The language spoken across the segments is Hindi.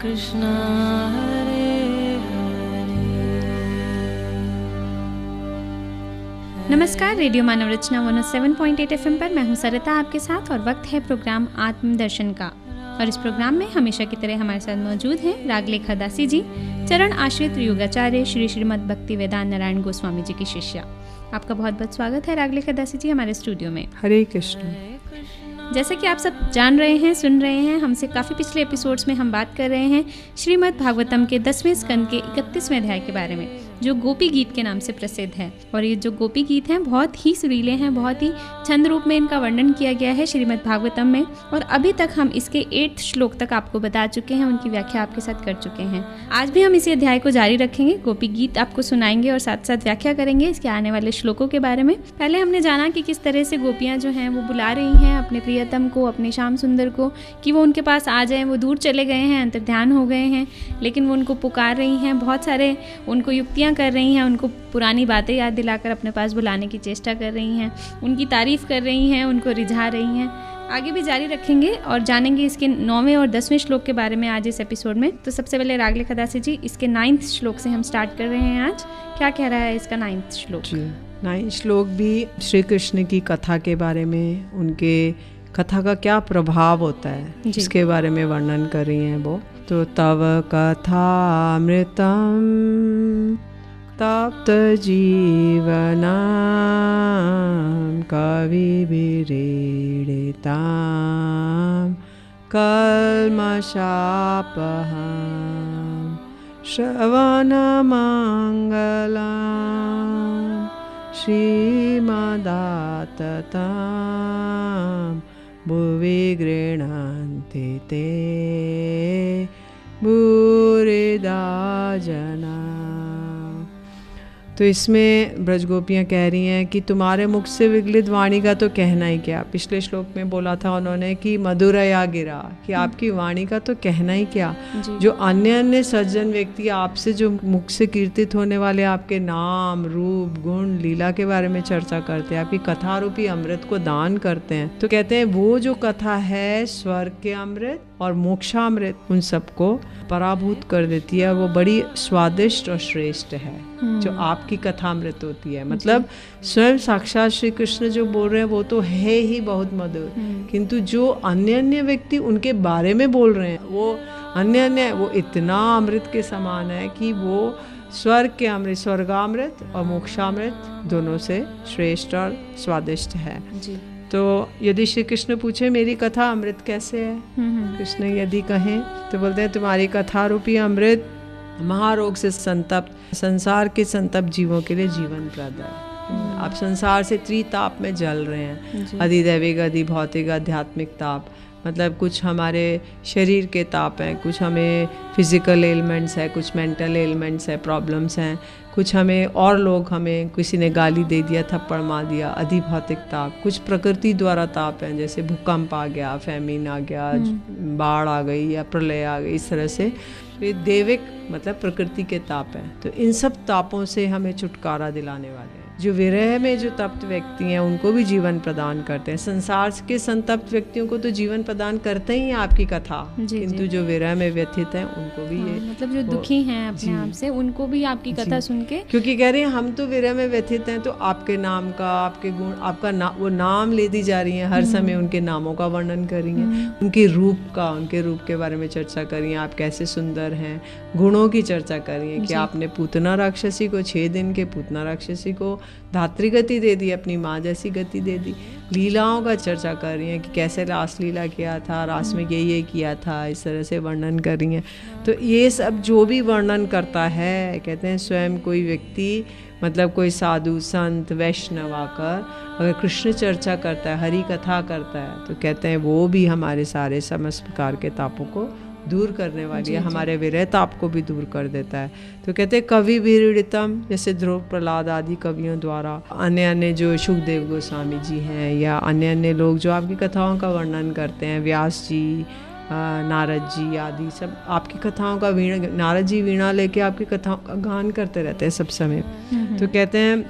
कृष्णा हरे हरे। नमस्कार, रेडियो मानव रचना 107.8 FM पर मैं हूं सरिता आपके साथ और वक्त है प्रोग्राम आत्मदर्शन का। और इस प्रोग्राम में हमेशा की तरह हमारे साथ मौजूद हैं रागलेखा दासी जी, चरण आश्रित योगाचार्य श्री श्रीमद् भक्ति वेदांत नारायण गोस्वामी जी की शिष्या। आपका बहुत बहुत स्वागत है रागलेखा दासी जी हमारे स्टूडियो में। हरे कृष्ण। जैसे कि आप सब जान रहे हैं, सुन रहे हैं, हमसे काफ़ी पिछले एपिसोड्स में हम बात कर रहे हैं श्रीमद् भागवतम के 10वें स्कंद के 31वें अध्याय के बारे में, जो गोपी गीत के नाम से प्रसिद्ध है। और ये जो गोपी गीत हैं बहुत ही सुरीले हैं, बहुत ही छंद रूप में इनका वर्णन किया गया है श्रीमद् भागवतम में। और अभी तक हम इसके 8th श्लोक तक आपको बता चुके हैं, उनकी व्याख्या आपके साथ कर चुके हैं। आज भी हम इसी अध्याय को जारी रखेंगे, गोपी गीत आपको सुनाएंगे और साथ साथ व्याख्या करेंगे इसके आने वाले श्लोकों के बारे में। पहले हमने जाना कि किस तरह से गोपियाँ जो हैं वो बुला रही हैं अपने प्रियतम को, अपने श्याम सुंदर को, कि वो उनके पास आ जाएं। वो दूर चले गए हैं, अंतर्ध्यान हो गए हैं, लेकिन वो उनको पुकार रही हैं, बहुत सारे उनको युक्तियाँ कर रही हैं, उनको पुरानी बातें याद दिलाकर अपने पास बुलाने की चेष्टा कर रही हैं, उनकी तारीफ़ कर रही हैं, उनको रिझा रही हैं। आगे भी जारी रखेंगे और जानेंगे इसके 9वें और 10वें श्लोक के बारे में आज इस एपिसोड में। तो सबसे पहले रागलेखा दासी जी, इसके 9th श्लोक से हम स्टार्ट कर रहे हैं आज। क्या कह रहा है इसका 9th श्लोक? 9th श्लोक भी श्री कृष्ण की कथा के बारे में, उनके कथा का क्या प्रभाव होता है इसके बारे में वर्णन कर रही हैं वो। तो तव कथामृतम तप्त जीवनां कविभिरीडितां कल्मषापहां श्रवणमङ्गलां श्रीमदाततां भुवि गृह्णन्ति ते भूरिदा जना। तो इसमें ब्रजगोपियाँ कह रही हैं कि तुम्हारे मुख से विगलित वाणी का तो कहना ही क्या। पिछले श्लोक में बोला था उन्होंने कि मधुरया गिरा, कि आपकी वाणी का तो कहना ही क्या। जो अन्य अन्य सज्जन व्यक्ति आपसे जो मुख से कीर्तित होने वाले आपके नाम, रूप, गुण, लीला के बारे में चर्चा करते हैं, आपकी कथा रूपी अमृत को दान करते हैं, तो कहते हैं वो जो कथा है स्वर्ग के अमृत और मोक्षामृत उन सबको पराभूत कर देती है। वो बड़ी स्वादिष्ट और श्रेष्ठ है जो आपकी कथा अमृत होती है। मतलब स्वयं साक्षात श्री कृष्ण जो बोल रहे हैं वो तो है ही बहुत मधुर, किंतु जो अन्य अन्य व्यक्ति उनके बारे में बोल रहे हैं वो अन्य अन्य वो इतना अमृत के समान है कि वो स्वर्ग के अमृत, स्वर्गामृत और मोक्षामृत दोनों से श्रेष्ठ और स्वादिष्ट है जी। तो यदि श्री कृष्ण पूछे मेरी कथा अमृत कैसे है, कृष्ण यदि कहें तो बोलते हैं तुम्हारी कथा रूपी अमृत महारोग से संतप्त संसार के संतप्त जीवों के लिए जीवन प्रद है। आप संसार से त्रिताप में जल रहे हैं, अधिदैविक, अधिभौतिक, आध्यात्मिक ताप। मतलब कुछ हमारे शरीर के ताप हैं, कुछ हमें फिजिकल एलिमेंट्स है, कुछ मेंटल एलिमेंट्स है, प्रॉब्लम्स हैं, कुछ हमें और लोग, हमें किसी ने गाली दे दिया, थप्पड़ मार दिया, अधिभौतिक ताप। कुछ प्रकृति द्वारा ताप हैं, जैसे भूकंप आ गया, फैमिन आ गया, बाढ़ आ गई या प्रलय आ गई, इस तरह से। ये दैविक मतलब प्रकृति के ताप हैं। तो इन सब तापों से हमें छुटकारा दिलाने वाले हैं। जो विरह में जो तप्त व्यक्ति हैं उनको भी जीवन प्रदान करते हैं। संसार के संतप्त व्यक्तियों को तो जीवन प्रदान करते ही हैं आपकी कथा, किंतु जो विरह में व्यथित हैं उनको भी ये मतलब जो दुखी हैं अपने आप से उनको भी आपकी कथा सुन के, क्योंकि कह रहे हैं हम तो विरह में व्यथित हैं, तो आपके नाम का, आपके गुण, आपका वो नाम लेती जा रही हैं, हर समय उनके नामों का वर्णन कर रही हैं, उनके रूप का, उनके रूप के बारे में चर्चा कर रही हैं, आप कैसे सुंदर हैं, गुणों की चर्चा कर रही हैं कि आपने पूतना राक्षसी को 6 दिन के पूतना राक्षसी को धात्री गति दे दी, अपनी माँ जैसी गति दे दी। लीलाओं का चर्चा कर रही हैं कि कैसे रास लीला किया था, रास में ये किया था, इस तरह से वर्णन कर रही हैं। तो ये सब जो भी वर्णन करता है, कहते हैं स्वयं कोई व्यक्ति, मतलब कोई साधु संत वैष्णव आकर अगर कृष्ण चर्चा करता है, हरि कथा करता है, तो कहते हैं वो भी हमारे सारे समस्त प्रकार के तापों को दूर करने वाली है, हमारे विरह ताप को भी दूर कर देता है। तो कहते हैं कवि विरीडितम, जैसे ध्रुव, प्रहलाद आदि कवियों द्वारा, अन्य अन्य जो सुखदेव गोस्वामी जी हैं या अन्य अन्य लोग जो आपकी कथाओं का वर्णन करते हैं, व्यास जी, नारद जी आदि सब आपकी कथाओं का नारद जी वीणा लेके आपकी कथाओं का गान करते रहते हैं सब समय। तो कहते हैं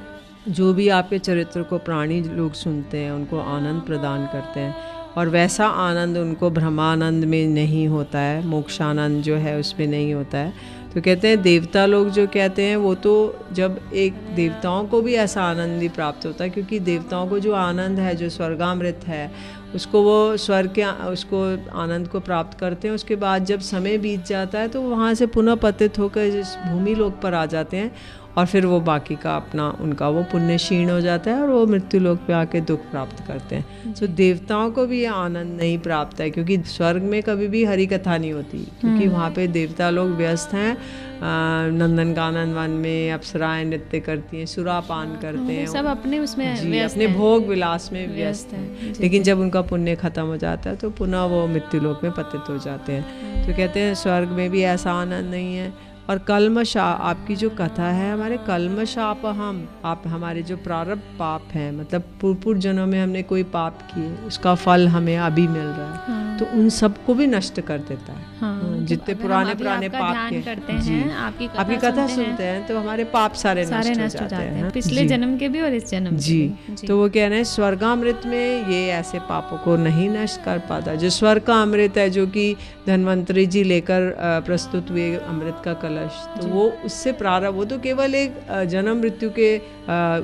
जो भी आपके चरित्र को प्राणी लोग सुनते हैं उनको आनंद प्रदान करते हैं। और वैसा आनंद उनको ब्रह्मानंद में नहीं होता है, मोक्षानंद जो है उसमें नहीं होता है। तो कहते हैं देवता लोग जो कहते हैं वो तो जब एक देवताओं को भी ऐसा आनंद ही प्राप्त होता है, क्योंकि देवताओं को जो आनंद है, जो स्वर्गामृत है, उसको वो स्वर्ग के उसको आनंद को प्राप्त करते हैं। उसके बाद जब समय बीत जाता है तो वहाँ से पुनः पतित होकर जिस भूमि लोक पर आ जाते हैं और फिर वो बाकी का अपना उनका वो पुण्य क्षीण हो जाता है और वो मृत्यु लोक पे आके दुख प्राप्त करते हैं। तो देवताओं को भी ये आनंद नहीं प्राप्त है, क्योंकि स्वर्ग में कभी भी हरि कथा नहीं होती, क्योंकि वहाँ पे देवता लोग व्यस्त हैं नंदन कानन वन में, अप्सराएं नृत्य करती हैं, सुरापान करते हैं, सब अपने उसमें व्यस्त अपने भोग विलास में व्यस्त हैं। लेकिन जब उनका पुण्य खत्म हो जाता है तो पुनः वो मृत्यु लोक में पतित हो जाते हैं। तो कहते हैं स्वर्ग में भी ऐसा आनंद नहीं है। और कल्मशा, आपकी जो कथा है, हमारे कल्मशाप आप हमारे जो प्रारब्ध पाप हैं, मतलब पूर्व जन्मों में हमने कोई पाप किए, उसका फल हमें अभी मिल रहा है। तो उन सबको भी नष्ट कर देता है। जितने पुराने पाप के करते हैं, आपकी कथा सुनते हैं तो हमारे पाप सारे नष्ट हो जाते हैं, पिछले जन्म के भी और इस जन्म जी। तो वो कह रहे हैं स्वर्गामृत में ये ऐसे पापों को नहीं नष्ट कर पाता। जो स्वर्ग का अमृत है, जो कि धन्वंतरी जी लेकर प्रस्तुत हुए अमृत का कलश, तो वो उससे प्रारब्ध, वो तो केवल एक जन्म मृत्यु के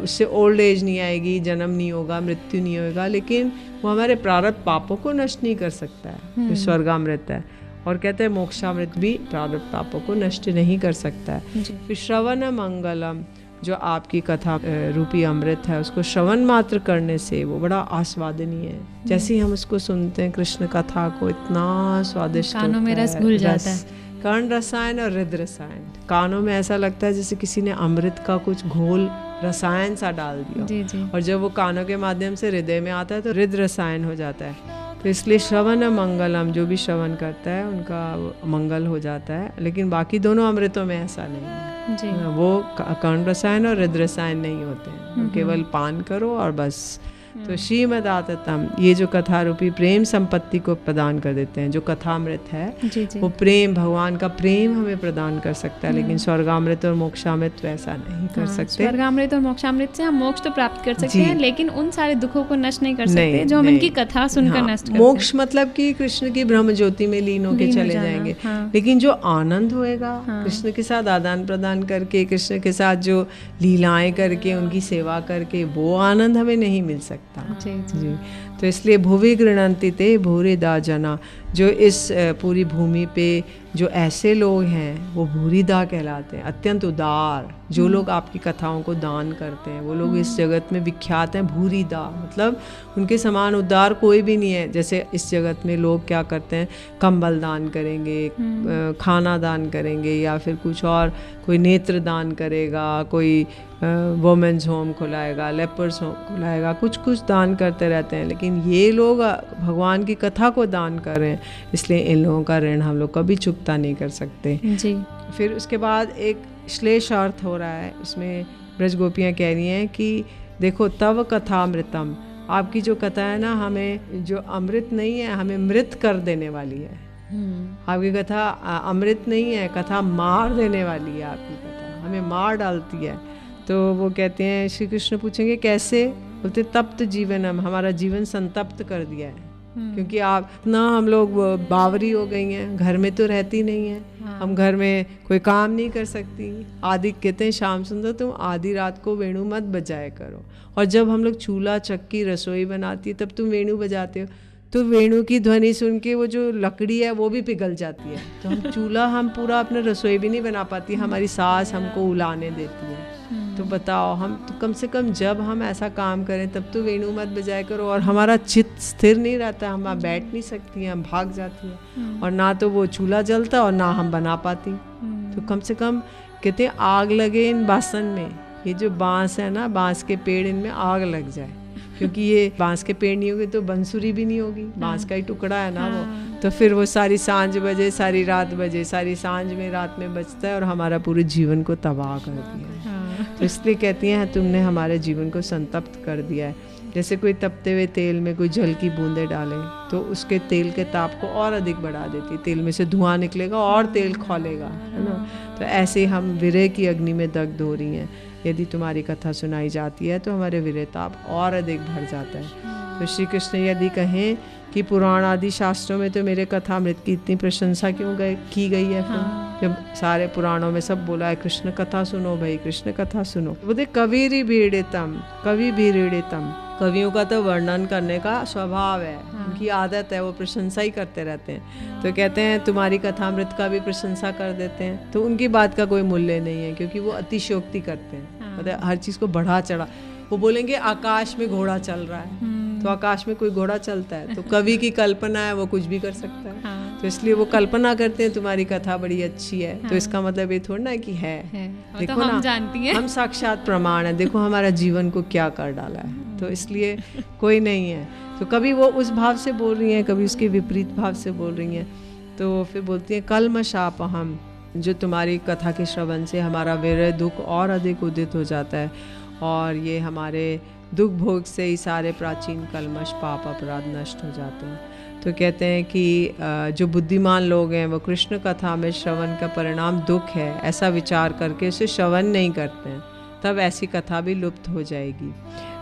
उससे ओल्ड एज नहीं आएगी, जन्म नहीं होगा, मृत्यु नहीं होगा, लेकिन वो हमारे प्रारब्ध पापों को नष्ट नहीं कर सकता है, जो स्वर्गामृत है। और कहते हैं मोक्षामृत भी प्रारब्ध पापों को नष्ट नहीं कर सकता है। फिर श्रवण मंगलम, जो आपकी कथा रूपी अमृत है, उसको श्रवण मात्र करने से वो बड़ा आस्वादनीय है। जैसे ही हम उसको सुनते हैं कृष्ण कथा को, इतना स्वादिष्ट, कानों में रस घुल जाता है। कर्ण रसायन और हृदय रसायन, कानों में ऐसा लगता है जैसे किसी ने अमृत का कुछ घोल रसायन सा डाल दिया। जी जी। और जब वो कानों के माध्यम से हृदय में आता है तो हृदय रसायन हो जाता है। तो इसलिए श्रवण मंगलम, जो भी श्रवण करता है उनका मंगल हो जाता है। लेकिन बाकी दोनों अमृतों में ऐसा नहीं है जी। वो कर्ण रसायन और हृदय रसायन नहीं होते हैं, केवल पान करो और बस। तो श्रीमद् आततम, ये जो कथा रूपी प्रेम संपत्ति को प्रदान कर देते हैं। जो कथामृत है जी जी। वो प्रेम, भगवान का प्रेम हमें प्रदान कर सकता है, लेकिन स्वर्गामृत और मोक्षामृत वैसा नहीं कर सकते। स्वर्गामृत और मोक्षामृत से हम मोक्ष तो प्राप्त कर सकते हैं, लेकिन उन सारे दुखों को नष्ट नहीं कर सकते जो हम इनकी कथा सुनकर नष्ट करते हैं। मोक्ष मतलब कि कृष्ण की ब्रह्म ज्योति में लीन होके चले जाएंगे। लेकिन जो आनंद होएगा कृष्ण के साथ आदान प्रदान करके, कृष्ण के साथ जो लीलाएं करके, उनकी सेवा करके, वो आनंद हमें नहीं मिल सकता जी। तो इसलिए भुवि गृणन्ति ते भूरिदा जना, जो इस पूरी भूमि पे जो ऐसे लोग हैं वो भूरिदा कहलाते हैं, अत्यंत उदार। जो लोग आपकी कथाओं को दान करते हैं वो लोग इस जगत में विख्यात हैं। भूरिदा मतलब उनके समान उदार कोई भी नहीं है। जैसे इस जगत में लोग क्या करते हैं, कंबल दान करेंगे, खाना दान करेंगे, या फिर कुछ और, कोई नेत्र दान करेगा, कोई वोमेन्स होम खुलाएगा, लेपर्स होम खुलाएगा, कुछ कुछ दान करते रहते हैं। लेकिन ये लोग भगवान की कथा को दान कर रहे हैं, इसलिए इन लोगों का ऋण हम लोग कभी चुकता नहीं कर सकते जी। फिर उसके बाद एक श्लेषार्थ हो रहा है, उसमें ब्रज गोपियाँ कह रही हैं कि देखो तव कथामृतम, आपकी जो कथा है ना, हमें जो अमृत नहीं है, हमें मृत कर देने वाली है। आपकी कथा अमृत नहीं है, कथा मार देने वाली है। आपकी कथा हमें मार डालती है। तो वो कहते हैं, श्री कृष्ण पूछेंगे कैसे? बोलते तप्त जीवनम, हमारा जीवन संतप्त कर दिया है, क्योंकि आप इतना हम लोग बावरी हो गई हैं, घर में तो रहती नहीं है। हम घर में कोई काम नहीं कर सकती। आदि कहते हैं श्याम सुंदर तुम आधी रात को वेणु मत बजाया करो, और जब हम लोग चूल्हा चक्की रसोई बनाती है तब तुम वेणु बजाते हो, तो वेणु की ध्वनि सुन के वो जो लकड़ी है वो भी पिघल जाती है। तो हम चूल्हा, हम पूरा अपना रसोई भी नहीं बना पाती, हमारी सास हमको उलाने देती है। तो बताओ, हम तो कम से कम जब हम ऐसा काम करें तब तो वेणु मत बजाया करो। और हमारा चित्त स्थिर नहीं रहता, हम वहाँ बैठ नहीं सकती हैं, हम भाग जाती हैं, और ना तो वो चूल्हा जलता और ना हम बना पाती। तो कम से कम कहते हैं आग लगे इन बासन में, ये जो बांस है ना, बांस के पेड़, इनमें आग लग जाए, क्योंकि ये बांस के पेड़ नहीं होगी तो बंसुरी भी नहीं होगी, बांस का ही टुकड़ा है ना वो। तो फिर वो सारी सांझ बजे, सारी रात बजे, सारी सांझ में रात में बजता है और हमारा पूरे जीवन को तबाह कर दिया है। तो इसलिए कहती हैं तुमने हमारे जीवन को संतप्त कर दिया है। जैसे कोई तपते हुए तेल में कोई जल की बूंदें डाले तो उसके तेल के ताप को और अधिक बढ़ा देती, तेल में से धुआं निकलेगा और तेल खौलेगा, है ना। तो ऐसे ही हम विरह की अग्नि में दग्ध हो रही हैं। यदि तुम्हारी कथा सुनाई जाती है तो हमारे विरह ताप और अधिक बढ़ जाता है। तो श्री कृष्ण यदि कहें कि पुराण आदि शास्त्रों में तो मेरे कथामृत की इतनी प्रशंसा क्यों की गई है फिर? जब सारे पुराणों में सब बोला है कृष्ण कथा सुनो भाई, कृष्ण कथा सुनो। बोलते कविरी भीड़ितम, कवि भीड़ितम, कवियों का तो वर्णन करने का स्वभाव है, उनकी आदत है, वो प्रशंसा ही करते रहते हैं। तो कहते हैं तुम्हारी कथामृत का भी प्रशंसा कर देते हैं, तो उनकी बात का कोई मूल्य नहीं है, क्योंकि वो अतिशयोक्ति करते हैं, मतलब हर चीज़ को बढ़ा चढ़ा। वो बोलेंगे आकाश में घोड़ा चल रहा है, तो आकाश में कोई घोड़ा चलता है? तो कवि की कल्पना है, वो कुछ भी कर सकता है। तो इसलिए वो कल्पना करते हैं तुम्हारी कथा बड़ी अच्छी है, तो इसका मतलब ये थोड़ा ना कि है। देखो तो हम ना, जानती हैं, हम साक्षात प्रमाण है, देखो हमारा जीवन को क्या कर डाला है। तो इसलिए कोई नहीं है। तो कभी वो उस भाव से बोल रही हैं, कभी उसके विपरीत भाव से बोल रही हैं। तो फिर बोलती हैं कल्मषापहम, जो तुम्हारी कथा के श्रवण से हमारा विरह दुख और अधिक उदित हो जाता है, और ये हमारे दुख भोग से ही सारे प्राचीन कल्मश पाप अपराध नष्ट हो जाते हैं। तो कहते हैं कि जो बुद्धिमान लोग हैं वो कृष्ण कथा में श्रवण का परिणाम दुख है ऐसा विचार करके उसे श्रवण नहीं करते हैं, तब ऐसी कथा भी लुप्त हो जाएगी।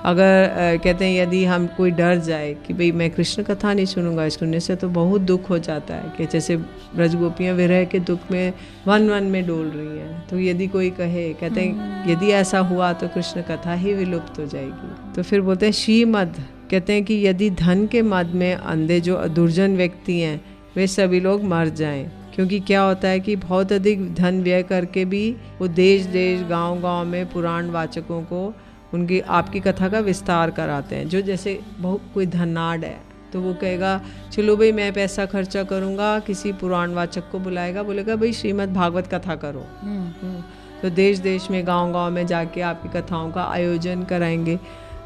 अगर कहते हैं यदि हम कोई डर जाए कि भाई मैं कृष्ण कथा नहीं सुनूंगा, सुनने से तो बहुत दुख हो जाता है, कि जैसे ब्रज गोपियाँ विरह के दुख में वन वन में डोल रही हैं, तो यदि कोई कहे, कहते हैं यदि ऐसा हुआ तो कृष्ण कथा ही विलुप्त हो जाएगी। तो फिर बोलते हैं श्रीमद, कहते हैं कि यदि धन के मद में अंधे जो दुर्जन व्यक्ति हैं वे सभी लोग मर जाएं, क्योंकि क्या होता है कि बहुत अधिक धन व्यय करके भी वो देश देश गांव गांव में पुराण वाचकों को उनकी आपकी कथा का विस्तार कराते हैं। जो जैसे बहुत कोई धनाढ़ है तो वो कहेगा चलो भाई मैं पैसा खर्चा करूँगा, किसी पुराण वाचक को बुलाएगा, बोलेगा भाई श्रीमद् भागवत कथा करो। तो देश देश में गांव गांव में जाके आपकी कथाओं का आयोजन कराएंगे।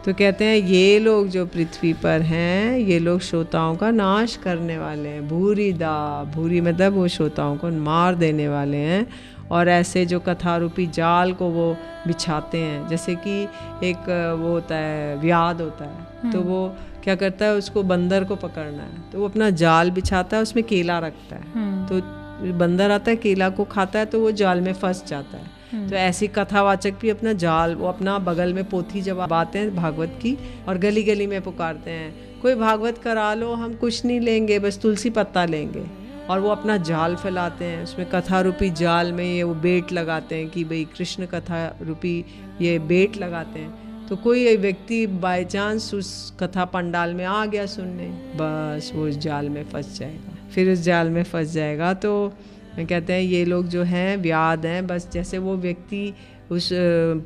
तो कहते हैं ये लोग जो पृथ्वी पर हैं ये लोग श्रोताओं का नाश करने वाले हैं। भूरी दा, भूरी मतलब वो श्रोताओं को मार देने वाले हैं, और ऐसे जो कथा रूपी जाल को वो बिछाते हैं। जैसे कि एक वो होता है व्याध होता है, तो वो क्या करता है, उसको बंदर को पकड़ना है तो वो अपना जाल बिछाता है, उसमें केला रखता है, तो बंदर आता है केला को खाता है तो वो जाल में फंस जाता है। तो ऐसी कथावाचक भी अपना जाल, वो अपना बगल में पोथी जब आते हैं भागवत की और गली गली में पुकारते हैं कोई भागवत करा लो, हम कुछ नहीं लेंगे बस तुलसी पत्ता लेंगे, और वो अपना जाल फैलाते हैं, उसमें कथा रूपी जाल में ये वो बेट लगाते हैं कि भाई कृष्ण कथा रूपी ये बेट लगाते हैं। तो कोई व्यक्ति बाय चांस उस कथा पंडाल में आ गया सुनने, बस वो उस जाल में फंस जाएगा, फिर उस जाल में फंस जाएगा। तो कहते हैं ये लोग जो हैं व्याध हैं, बस जैसे वो व्यक्ति उस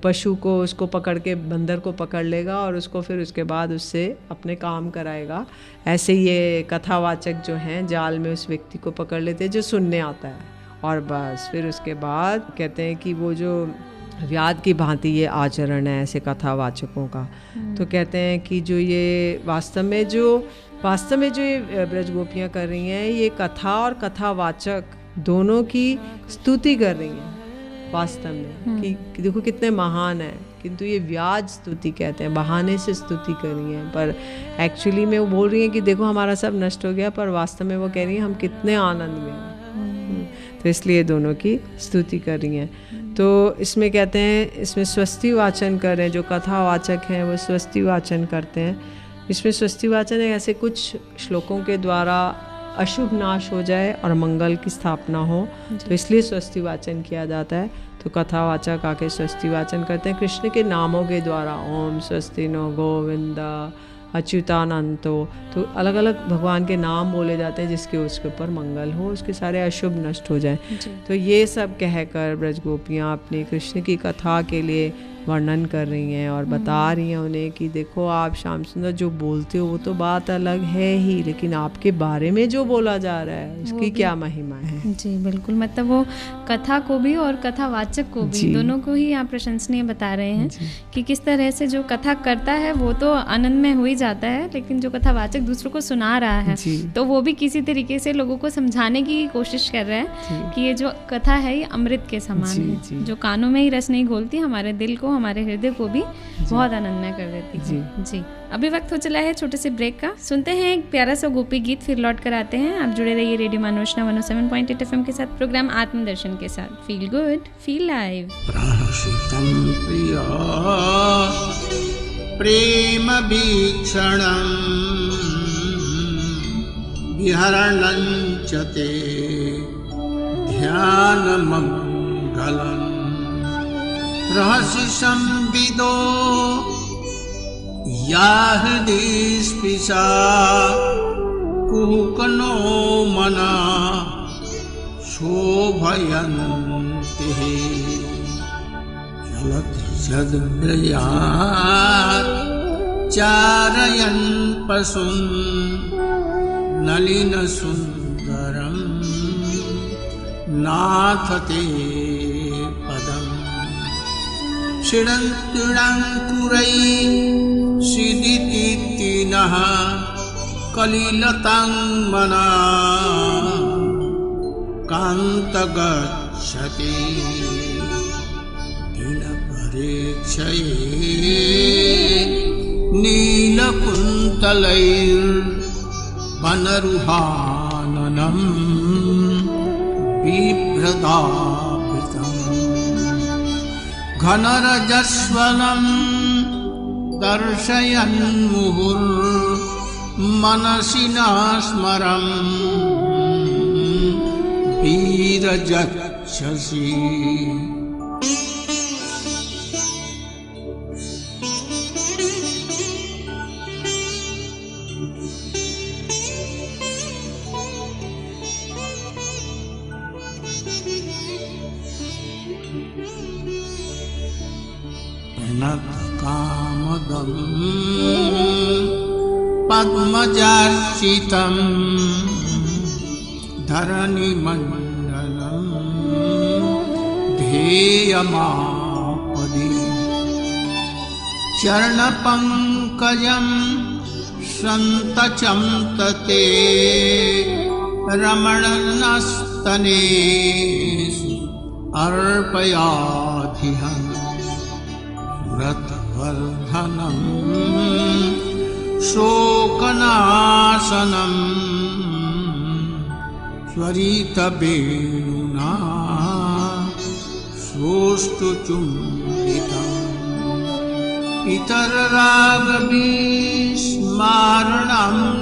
पशु को उसको पकड़ के बंदर को पकड़ लेगा और उसको फिर उसके बाद उससे अपने काम कराएगा, ऐसे ये कथावाचक जो हैं जाल में उस व्यक्ति को पकड़ लेते हैं जो सुनने आता है, और बस फिर उसके बाद कहते हैं कि वो जो व्याध की भांति ये आचरण है ऐसे कथावाचकों का। तो कहते हैं कि जो ये वास्तव में जो ये ब्रज गोपियाँ कर रही हैं, ये कथा और कथावाचक दोनों की स्तुति कर रही हैं वास्तव में, कि देखो कितने महान है, किंतु ये व्याज स्तुति कहते हैं, बहाने से स्तुति कर रही हैं, पर एक्चुअली में वो बोल रही हैं कि देखो हमारा सब नष्ट हो गया, पर वास्तव में वो कह रही हैं हम कितने आनंद में हैं। तो इसलिए दोनों की स्तुति कर रही हैं। तो इसमें कहते हैं इसमें स्वस्ति वाचन कर रहे हैं, जो कथावाचक हैं वो स्वस्ति वाचन करते हैं। इसमें स्वस्ति वाचन है ऐसे कुछ श्लोकों के द्वारा अशुभ नाश हो जाए और मंगल की स्थापना हो, तो इसलिए स्वस्ति वाचन किया जाता है। तो कथावाचक आके स्वस्ति वाचन करते हैं कृष्ण के नामों के द्वारा, ओम स्वस्ति नो गोविंदा अच्युतानंतो, तो अलग अलग भगवान के नाम बोले जाते हैं जिसके उसके ऊपर मंगल हो, उसके सारे अशुभ नष्ट हो जाए। तो ये सब कहकर ब्रज गोपियाँ अपनी कृष्ण की कथा के लिए वर्णन कर रही हैं और बता रही हैं उन्हें कि देखो आप श्याम सुंदर जो बोलते हो वो तो बात अलग है ही, लेकिन आपके बारे में जो बोला जा रहा है उसकी क्या महिमा है। जी बिल्कुल, मतलब वो कथा को भी और कथावाचक को भी दोनों को ही आप प्रशंसनीय बता रहे हैं कि किस तरह से जो कथा करता है वो तो आनंद में हो ही जाता है, लेकिन जो कथावाचक दूसरों को सुना रहा है तो वो भी किसी तरीके से लोगों को समझाने की कोशिश कर रहा है कि ये जो कथा है ये अमृत के समान है, जो कानों में ही रस नहीं घोलती, हमारे दिल को हमारे हृदय को भी बहुत आनंदमय कर देती है। जी अभी वक्त हो चला है छोटे से ब्रेक का, सुनते हैं एक प्यारा सा गोपी गीत, फिर लौट कर आते हैं। आप जुड़े रहिए रेडियो मनोरंजन 107.8 FM के साथ, प्रोग्राम आत्मदर्शन के साथ। Feel good feel live. प्राणशीतं प्रिया प्रेम भीक्षणं विहरणञ्च ते ध्यानमङ्गलम् रहसि संविदो या हृदि स्पृशा कुहकनो मना शोभयन्ति चलति सद्व्रयात् चारयन् पशुन् नलिनसुन्दरं नाथ ते पदम् शिरन्तुडाङ्कुरैः सीदिति नः कलिलतां मना कान्तगच्छति दिनपरीक्षये नीलकुन्तलैर्वनरुहाननं बिभ्रदाभृतम् घनरजस्वलं दर्शयन् मुहुर्मनसि न स्मरन् वीरजक्षसि कामदं पद्मजार्चितं धरणिमण्डलं ध्येयमापदि चरणपङ्कजं सन्तचं तते रमणनस्तने अर्पयाधिहम् रथवर्धनं शोकनाशनं स्वरितवेणुना श्रोष्ठचुम्बितं इतररागविस्मारणं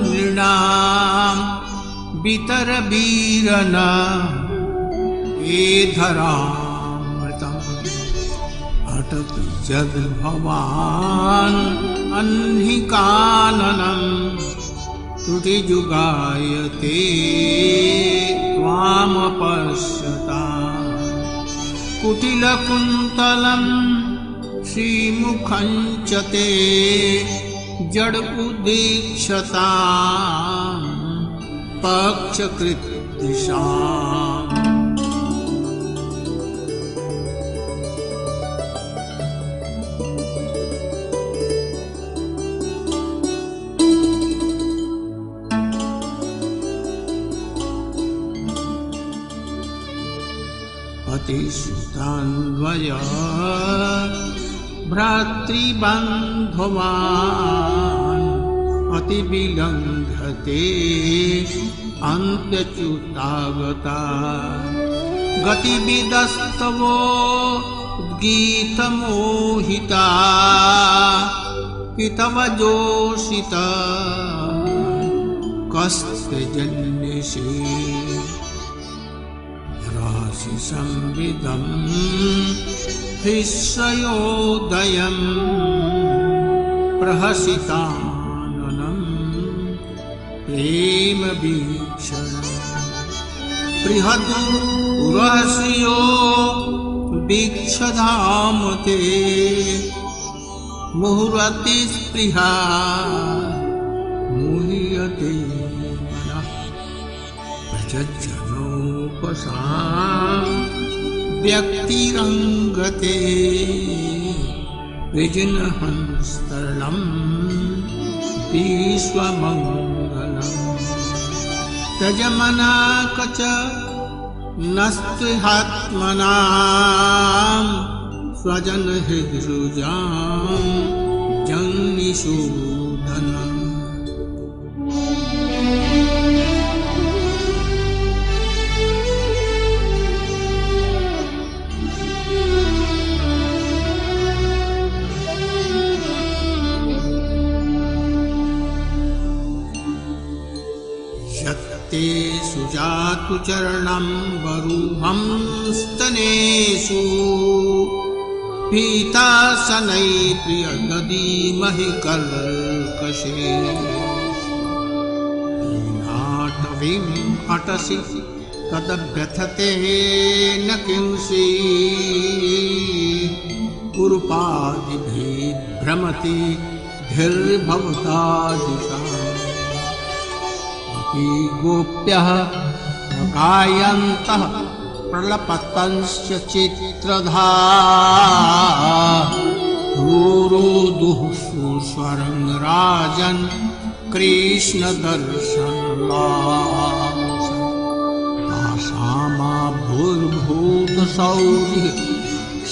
नृणां वितरवीरन एधरामृतम् अटति जद्भवान् अह्निकाननं त्रुटिजुगायते त्वामपश्यता कुटिलकुन्तलं श्रीमुखं च ते जडुदीक्षतां पक्षकृद्दिशाम् पतिसुतान्वय भ्रातृबान्धवान् अतिविलङ्घते अन्त्यच्युतागता गतिविदस्तवो गीतमोहिता पितवजोषिता कस्ते जन्यसे संविदं हृष्योदयं प्रहसिताननं प्रेमवीक्षणं बृहदुरहस्यो वीक्षधाम ते मुहुरतिस्पृहा मुह्यते मनः प्रजज्जनोपसां व्यक्तिरङ्गते विजिनहंस्तरणं विश्वमङ्गलम् त्यजमनाकच नस्त्विहात्मनां स्वजनहृदृजां जन्निशोधनम् मातुचरणं बरूहं स्तनेषु पीतासनै प्रियदधीमहि कर्कशे नाटवीं अटसि तदभ्यथते न किंसि उरुपादिभिः भ्रमति धीर्भवतादिशाम् गोप्यः प्रगायन्तः प्रलपतंश्च चित्रधा रुरुदुः सुस्वरं राजन् कृष्णदर्शनलालसम् तासामाभूर्भूतसौरिः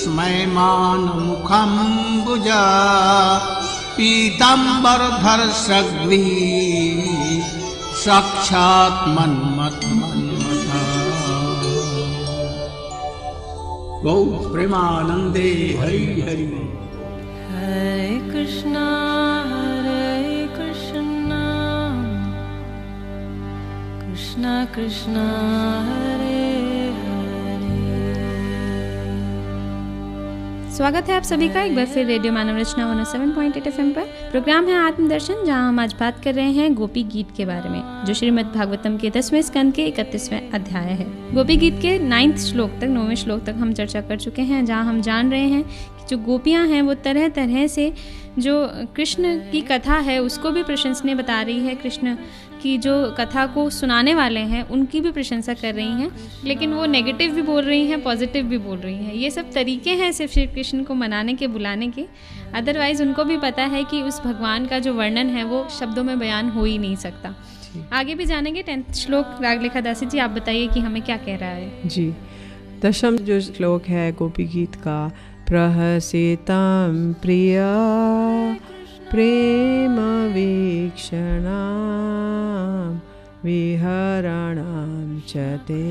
स्मयमानमुखम्बुजा पीताम्बरधरसग्वी साक्षात् मन्मथा गौ प्रेमानंदे हरि हरि। हरे कृष्णा कृष्णा कृष्णा हरे हरे। स्वागत है आप सभी का एक बार फिर रेडियो मानव रचना 107.8 FM पर। प्रोग्राम है आत्मदर्शन, जहां हम आज बात कर रहे हैं गोपी गीत के बारे में, जो श्रीमद् भागवतम के 10वें स्कंद के 31वें अध्याय है। गोपी गीत के 9वें श्लोक तक हम चर्चा कर चुके हैं, जहां हम जान रहे हैं कि जो गोपियां हैं वो तरह तरह से जो कृष्ण की कथा है उसको भी प्रशंसनीय बता रही है, कृष्ण की जो कथा को सुनाने वाले हैं उनकी भी प्रशंसा कर रही हैं, लेकिन वो नेगेटिव भी बोल रही हैं, पॉजिटिव भी बोल रही हैं। ये सब तरीके हैं सिर्फ श्री कृष्ण को मनाने के, बुलाने के। अदरवाइज़ उनको भी पता है कि उस भगवान का जो वर्णन है वो शब्दों में बयान हो ही नहीं सकता। आगे भी जानेंगे। 10th श्लोक रागलेखा दासी जी, आप बताइए कि हमें क्या कह रहा है। जी, 10वां जो श्लोक है गोपी गीत का, प्रहसितं प्रिया प्रेम वीक्षणां विहरणं च ते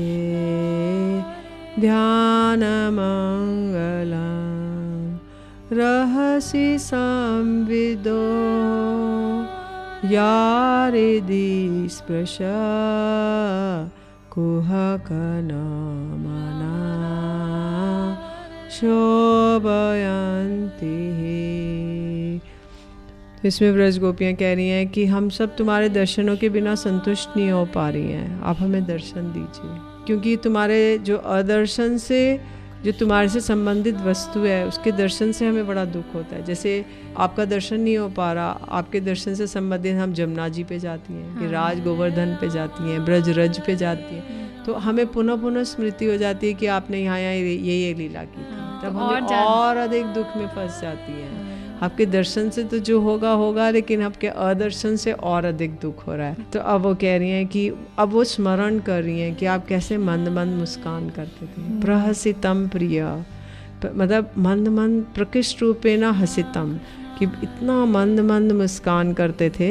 ध्यानमङ्गलं रहसि संविदो यारिदि स्पृशा कुहकनामना शोभयन्ति। इसमें ब्रज गोपियाँ कह रही हैं कि हम सब तुम्हारे दर्शनों के बिना संतुष्ट नहीं हो पा रही हैं, आप हमें दर्शन दीजिए, क्योंकि तुम्हारे जो अदर्शन से, जो तुम्हारे से संबंधित वस्तु है उसके दर्शन से हमें बड़ा दुख होता है। जैसे आपका दर्शन नहीं हो पा रहा, आपके दर्शन से संबंधित हम जमुना जी पे जाती हैं, कि राज गोवर्धन पे जाती हैं, ब्रज रज पे जाती हैं, तो हमें पुनः पुनः स्मृति हो जाती है कि आपने यहाँ ये लीला की थी, तब हमें और अधिक दुख में फंस जाती हैं। आपके दर्शन से तो जो होगा, लेकिन आपके अदर्शन से और अधिक दुख हो रहा है। तो अब वो कह रही हैं कि अब वो स्मरण कर रही हैं कि आप कैसे मंद मंद मुस्कान करते थे। प्रहसितम प्रिय, मतलब मंद मंद प्रकृष्ट रूपेण हसितम, कि इतना मंद मंद मुस्कान करते थे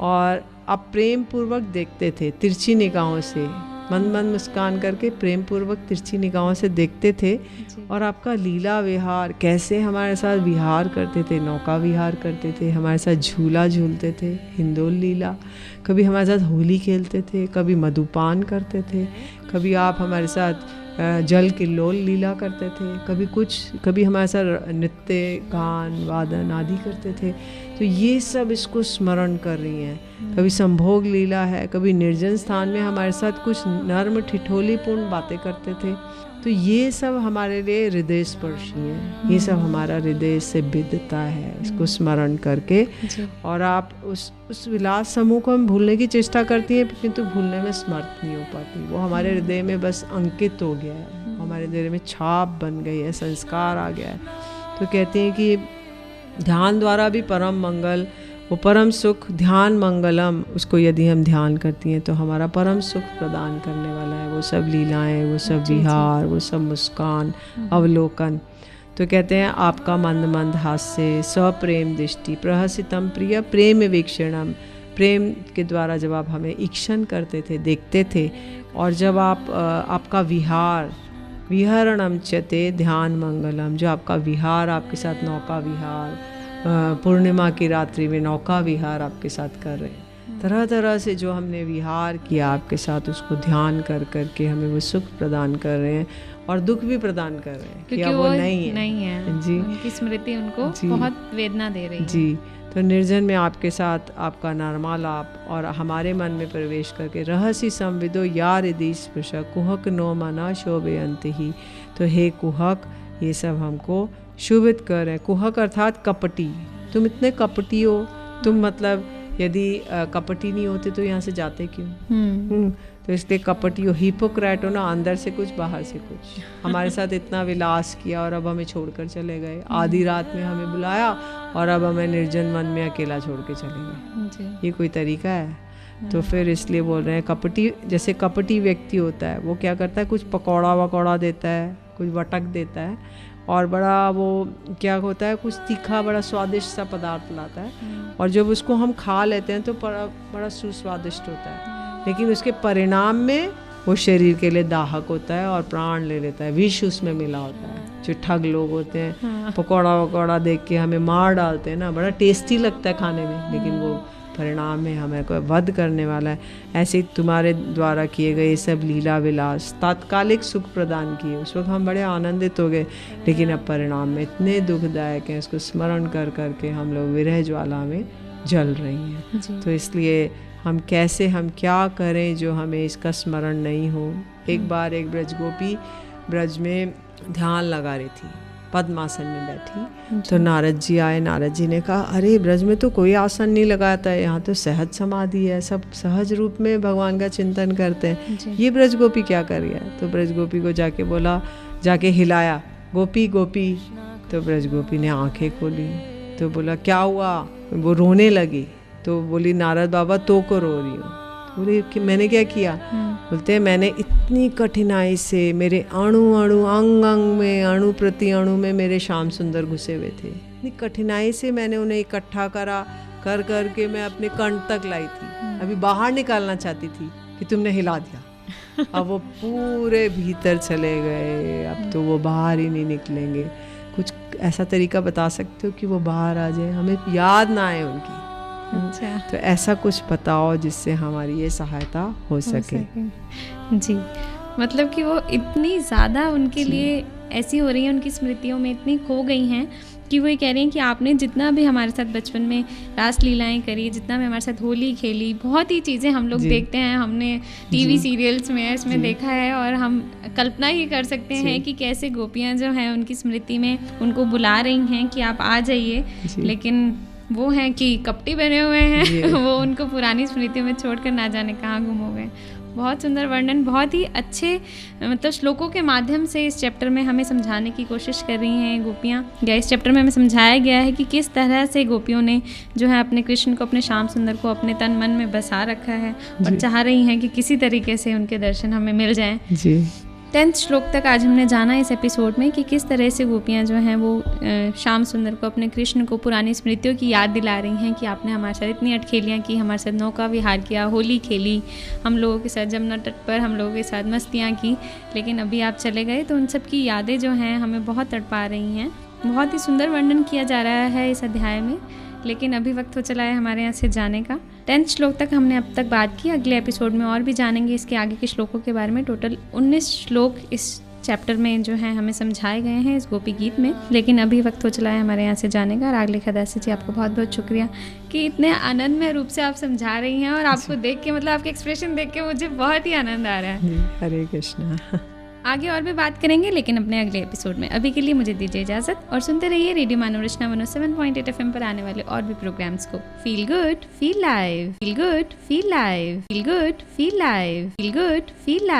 और आप प्रेम पूर्वक देखते थे, तिरछी निगाहों से मंद मंद मुस्कान करके प्रेम पूर्वक तिरछी निगाहों से देखते थे। और आपका लीला विहार, कैसे हमारे साथ विहार करते थे, नौका विहार करते थे, हमारे साथ झूला झूलते थे, हिंदोल लीला, कभी हमारे साथ होली खेलते थे, कभी मधुपान करते थे, कभी आप हमारे साथ जल किल्लोल लीला करते थे, कभी हमारे साथ नृत्य गान वादन आदि करते थे। तो ये सब इसको स्मरण कर रही हैं। कभी संभोग लीला है, कभी निर्जन स्थान में हमारे साथ कुछ नर्म ठिठोलीपूर्ण बातें करते थे। तो ये सब हमारे लिए हृदय स्पर्शी है, ये सब हमारा हृदय से विदता है, इसको स्मरण करके। और आप उस विलास समूह को हम भूलने की चेष्टा करती हैं, किंतु भूलने में समर्थ नहीं हो पाती। वो हमारे हृदय में बस अंकित हो गया है, हमारे हृदय में छाप बन गई है, संस्कार आ गया है। तो कहते हैं कि ध्यान द्वारा भी परम मंगल, वो परम सुख, ध्यान मंगलम, उसको यदि हम ध्यान करती हैं तो हमारा परम सुख प्रदान करने वाला है। वो सब लीलाएं, वो सब विहार, वो सब मुस्कान, अवलोकन। तो कहते हैं आपका मंद मंद हास्य, सप्रेम दृष्टि, प्रहसितम प्रिय प्रेम वीक्षणम, प्रेम के द्वारा जब आप हमें ईक्षण करते थे, देखते थे, और जब आपका विहार, विहरणम चते ध्यान मंगलम, जो आपका विहार, आपके साथ नौका विहार, पूर्णिमा की रात्रि में नौका विहार आपके साथ कर रहे हैं, तरह तरह से जो हमने विहार किया आपके साथ, उसको ध्यान कर करके हमें वो सुख प्रदान कर रहे हैं और दुख भी प्रदान कर रहे हैं, क्योंकि वो नहीं है जी, उनकी स्मृति उनको बहुत वेदना दे रही है जी। तो निर्जन में आपके साथ आपका नर्मालाप और हमारे मन में प्रवेश करके रहस्य संविदो यार यदि स्पृश कुहक नो मना शोभयंत ही, तो हे कुहक ये सब हमको शोभित कर रहे हैं। कुहक अर्थात कपटी, तुम इतने कपटी हो, तुम मतलब यदि कपटी नहीं होते तो यहाँ से जाते क्यों? तो इसलिए कपटी हो, हिपोक्रेट हो ना, अंदर से कुछ बाहर से कुछ। हमारे साथ इतना विलास किया और अब हमें छोड़कर चले गए, आधी रात में हमें बुलाया और अब हमें निर्जन वन में अकेला छोड़ के चले गए। ये कोई तरीका है? तो फिर इसलिए बोल रहे हैं कपटी, जैसे कपटी व्यक्ति होता है वो क्या करता है, कुछ पकौड़ा वकौड़ा देता है, कुछ वटक देता है और बड़ा वो क्या होता है, कुछ तीखा बड़ा स्वादिष्ट सा पदार्थ लाता है और जब उसको हम खा लेते हैं तो बड़ा सुस्वादिष्ट होता है, लेकिन उसके परिणाम में वो शरीर के लिए दाहक होता है और प्राण ले लेता है, विष उसमें मिला होता है। जो ठग लोग होते हैं पकौड़ा वकौड़ा देख के हमें मार डालते हैं ना, बड़ा टेस्टी लगता है खाने में, लेकिन वो परिणाम में हमें को वध करने वाला है। ऐसे ही तुम्हारे द्वारा किए गए सब लीला विलास तात्कालिक सुख प्रदान किए, उस वक्त हम बड़े आनंदित हो गए, लेकिन अब परिणाम में इतने दुखदायक हैं, उसको स्मरण कर करके हम लोग विरह ज्वाला में जल रही हैं। तो इसलिए हम क्या करें जो हमें इसका स्मरण नहीं हो। एक बार एक ब्रज गोपी ब्रज में ध्यान लगा रही थी, पद्मासन में बैठी, तो नारद जी आए। नारद जी ने कहा, अरे ब्रज में तो कोई आसन नहीं लगाता है, यहाँ तो सहज समाधि है, सब सहज रूप में भगवान का चिंतन करते हैं, ये ब्रज गोपी क्या कर रही है? तो ब्रज गोपी को जाके बोला, जाके हिलाया, गोपी गोपी। तो ब्रज गोपी ने आंखें खोली, तो बोला क्या हुआ? वो रोने लगी। तो बोली, नारद बाबा तो को रो रही हो? बोले कि मैंने क्या किया? बोलते हैं मैंने इतनी कठिनाई से, मेरे अणु अणु अंग अंग में, अणु प्रति अणु में मेरे श्याम सुंदर घुसे हुए थे, इतनी कठिनाई से मैंने उन्हें इकट्ठा करा, कर करके मैं अपने कंठ तक लाई थी, अभी बाहर निकालना चाहती थी कि तुमने हिला दिया, अब वो पूरे भीतर चले गए, अब तो वो बाहर ही नहीं निकलेंगे। कुछ ऐसा तरीका बता सकते हो कि वो बाहर आ जाए, हमें याद ना आए उनकी? अच्छा, तो ऐसा कुछ बताओ जिससे हमारी ये सहायता हो सके। जी, मतलब कि वो इतनी ज़्यादा उनके लिए ऐसी हो रही है, उनकी स्मृतियों में इतनी खो गई हैं कि वो ये कह रही हैं कि आपने जितना भी हमारे साथ बचपन में रास लीलाएं करी, जितना भी हमारे साथ होली खेली, बहुत ही चीज़ें हम लोग देखते हैं, हमने टीवी सीरियल्स में इसमें देखा है, और हम कल्पना ही कर सकते हैं कि कैसे गोपियाँ जो हैं उनकी स्मृति में उनको बुला रही हैं कि आप आ जाइए, लेकिन वो हैं कि कपटी बने हुए हैं वो उनको पुरानी स्मृतियों में छोड़कर ना जाने कहाँ गुम हो गए। बहुत सुंदर वर्णन, बहुत ही अच्छे मतलब श्लोकों के माध्यम से इस चैप्टर में हमें समझाने की कोशिश कर रही हैं गोपियाँ। इस चैप्टर में हमें समझाया गया है कि किस तरह से गोपियों ने जो है अपने कृष्ण को, अपने श्याम सुंदर को अपने तन मन में बसा रखा है और चाह रही हैं कि किसी तरीके से उनके दर्शन हमें मिल जाएं। जी 10th श्लोक तक आज हमने जाना इस एपिसोड में कि किस तरह से गोपियाँ जो हैं वो श्याम सुंदर को, अपने कृष्ण को पुरानी स्मृतियों की याद दिला रही हैं कि आपने हमारे साथ इतनी अटखेलियाँ की, हमारे साथ नौका विहार किया, होली खेली, हम लोगों के साथ जमुना तट पर हम लोगों के साथ मस्तियाँ की, लेकिन अभी आप चले गए। तो उन सब की यादें जो हैं हमें बहुत तड़पा रही हैं। बहुत ही सुंदर वर्णन किया जा रहा है इस अध्याय में, लेकिन अभी वक्त हो चला है हमारे यहाँ से जाने का। 10th श्लोक तक हमने अब तक बात की, अगले एपिसोड में और भी जानेंगे इसके आगे के श्लोकों के बारे में। टोटल 19 श्लोक इस चैप्टर में जो है हमें समझाए गए हैं इस गोपी गीत में, लेकिन अभी वक्त हो चला है हमारे यहाँ से जाने का। रागलेखा दासी जी, आपको बहुत बहुत शुक्रिया कि इतने आनंदमय रूप से आप समझा रही हैं, और आपको देख के, मतलब आपके एक्सप्रेशन देख के मुझे बहुत ही आनंद आ रहा है। हरे कृष्णा। आगे और भी बात करेंगे, लेकिन अपने अगले एपिसोड में। अभी के लिए मुझे दीजिए इजाजत और सुनते रहिए रेडियो मानव रचना 107.8 FM पर आने वाले और भी प्रोग्राम्स को। Feel good, feel live, feel good, feel live, feel good, feel live, feel good, feel live.